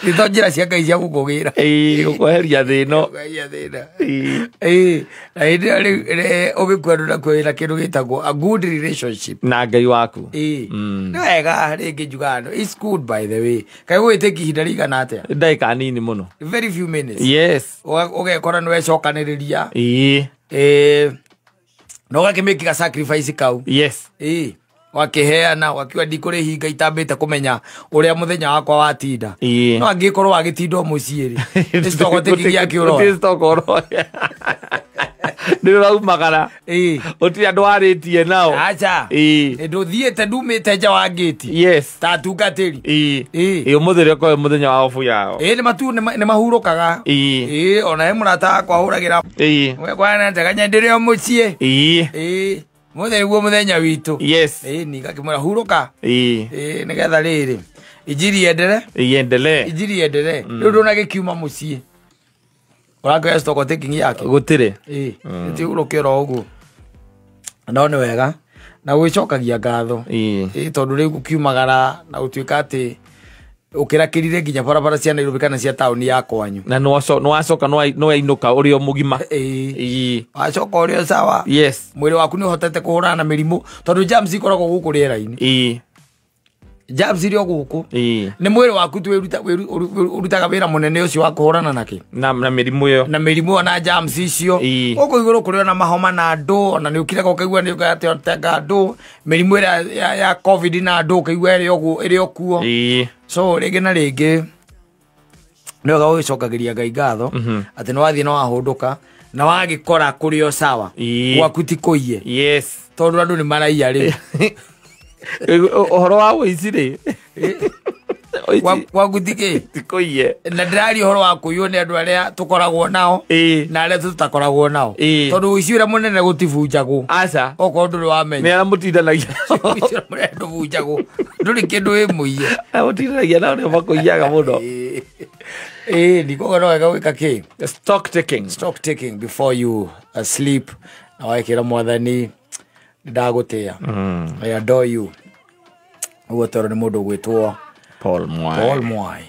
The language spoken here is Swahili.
Ito njira cia Ngai cia gukugira. Gukweheria thino. Ugikwendu na kwira kindu gitagwo a good relationship Na Ngai waku. Ni wega ringi njugano. It's good by the way. Kai gwiteki ihinda rigana atia? Ndaika nini muno. Very few minutes. Yes. Ugekora niwe cokaniriria. No gakimeka sacrifice kau. Yes. Wakiheana wakiwa ndikuri hinga itambite kumenya uria muthenya wakwa watinda. No angikorwo wagitinda muciiri. Nistogoteki akiuro. Nistogoro. Ndiraumagara. Oti andu aritie nao. Acha. Nduthiete ndumite nja wa gate. Yes. Tatungatiri. Umuthire ko muthenya wa ofu yao. Ni matu ni mahurukaga. Ona he murata kwa huragira. We kwana teganya ndire mucie. Muthenya guo muthenya witu. Yes. Ni gakimura huruka. Nigetha riri. Ijiri endere. Ijiri endere. Ndu na gikiuma mucie. Urakoya stoko taking yake. Gutire. Ti urokero ugu. No ni wega. Na gwicokagia ngatho. Tondu riu gukiumagara na utuika ati ukirakirire nginya barabara cia Nairobi kana cia tauni ya kwanyu. Na no acoka no ainuka uri o mugima. Acoka uri o sawa. Yes. Mwiri waku ni hotete kuhurana na mirimu tondu germs ikoragwo guku riera-ini. Germs irio guku. Ni mwiri waku tu urutaga wira munene ucio wa kuhurana naki. Na mirimu yo. Na mirimu na germs icio. Uko iguru kuri na mahoma na ndu ona ni ukire ukaigua ni ugatega ndu mirimu ya covid na ndu ukaigua iri okuo. So rege na rege no gawicokagiria Ngai ngatho ati no wathie no wahunduka na wagikora kuri o sawa gwaku ti kuiye. Yes. Tondu andu ni maraiya ri ohoro wa uicire gwaku ti kuiye na ndirari ohoro wa kuiyo ni andu aria tukoragwo nao na aria tutakoragwo nao tondu uicire munene gutibunjagu. Aca oko nduri wamenya ni ara mutindanagia uicire munene ndubunjagu nduri kindu wi muiye mutindanagia nao ni bakuiyaga muno. Niko no wega gwika ki stock taking before you sleep. Na waikira mwathani ndagutia. I adore you. Ugo toro ni mundu gwitwo Paul Mwai.